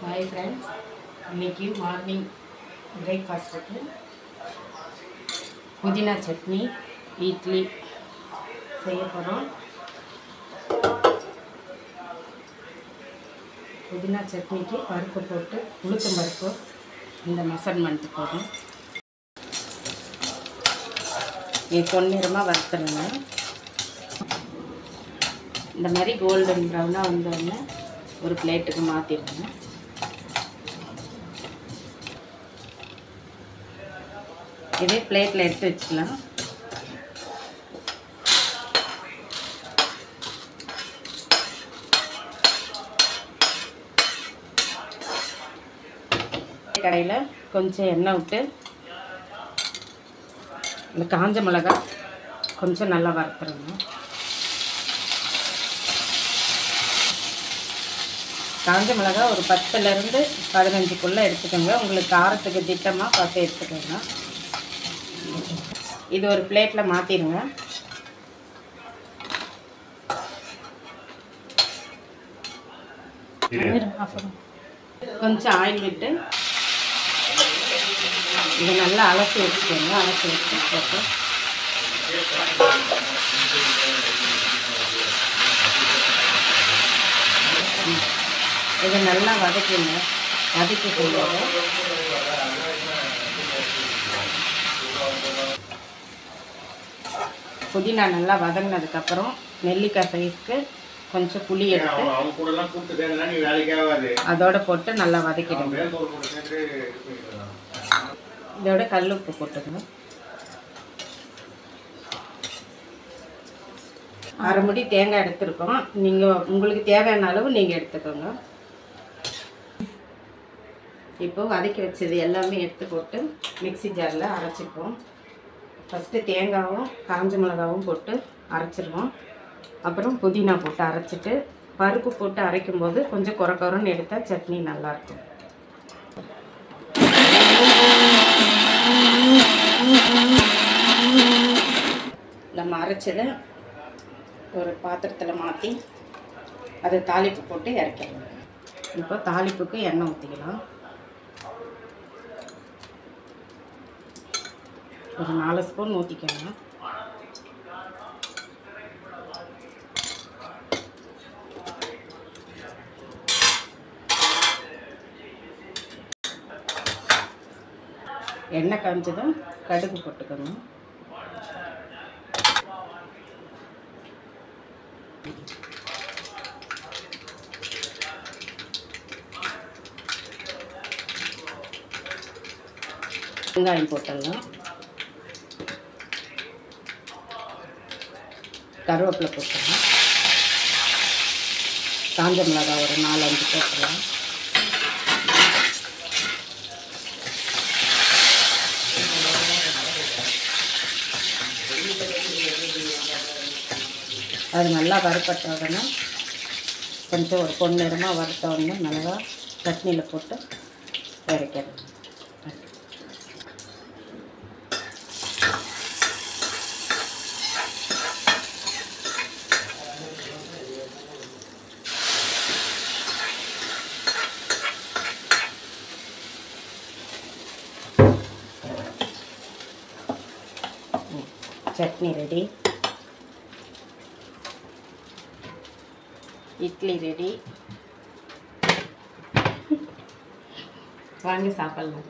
Hi friends, இன்னைக்கு morning பிரேக்ஃபாஸ்ட்டுக்கு புதினா சட்னி இட்லி செய்ய போகிறோம். புதினா சட்னிக்கு பருப்பு போட்டு உளுத்தம் பருப்பு இந்த மெஷர்மெண்ட்டு போதும். இது பொன்னிறமாக வறுத்துருங்க. இந்த மாதிரி கோல்டன் ப்ரௌனாக வந்தோடனே ஒரு பிளேட்டுக்கு மாற்றிடுங்க. இதே பிளேட்டில் எடுத்து வச்சுக்கலாம். கடையில் கொஞ்சம் எண்ணெய் விட்டு இந்த காஞ்ச மிளகாய் கொஞ்சம் நல்லா வறுத்துருங்க. காஞ்ச மிளகாய் ஒரு 10லேருந்து 15க்குள்ளே எடுத்துக்கோங்க. உங்களுக்கு காரத்துக்கு திட்டமாக பார்த்து எடுத்துக்கோங்க. இது ஒரு பிளேட்டில் மாற்றிடுங்க. கொஞ்சம் ஆயில் விட்டு இதை நல்லா அலசி வச்சுக்கோங்க. அலசி வச்சு போட்டு இதை நல்லா வதக்கிங்க. வதக்கிக்கோங்க. புதினா நல்லா வதங்கினதுக்கப்புறம் நெல்லிக்காய் சைஸ்க்கு கொஞ்சம் புளி எடுத்து அதோட போட்டு நல்லா வதக்கிடுங்க. இதோட கல் உப்பு போட்டுக்கணும். அரை முடி தேங்காய் எடுத்துருக்கோம். நீங்கள் உங்களுக்கு தேவையான அளவு நீங்கள் எடுத்துக்கோங்க. இப்போ வதக்கி வச்சது எல்லாமே எடுத்து போட்டு மிக்ஸி ஜாரில் அரைச்சிப்போம். ஃபஸ்ட்டு தேங்காயும் காஞ்ச மிளகாவும் போட்டு அரைச்சிருவோம். அப்புறம் புதினா போட்டு அரைச்சிட்டு பருப்பு போட்டு அரைக்கும்போது கொஞ்சம் குறன்னு எடுத்தால் சட்னி நல்லாயிருக்கும். நம்ம அரைச்சதை ஒரு பாத்திரத்தில் மாற்றி அதை தாளிப்பு போட்டு இறக்கிடலாம். இப்போ தாளிப்புக்கு எண்ணெய் ஊற்றிக்கலாம். ஒரு 4 ஸ்பூன் ஊற்றிக்கோங்க. எண்ணெய் காய்ஞ்சதும் கடுகு போட்டுக்கோங்க. வெங்காயம் போட்டுடலாம். கருவேப்பிலை போட்டுடலாம். காஞ்ச மிளகாய் ஒரு 4-5 போட்டுடலாம். அது நல்லா வறுப்பட்ட உடனே கொஞ்சம் ஒரு பொன்னிறமாக வறுத்த உடனே மிளகா சட்னியில் போட்டு இறக்கிடலாம். சட்னி ரெடி. இட்லி ரெடி. வாங்கி சாப்பிடலாம்.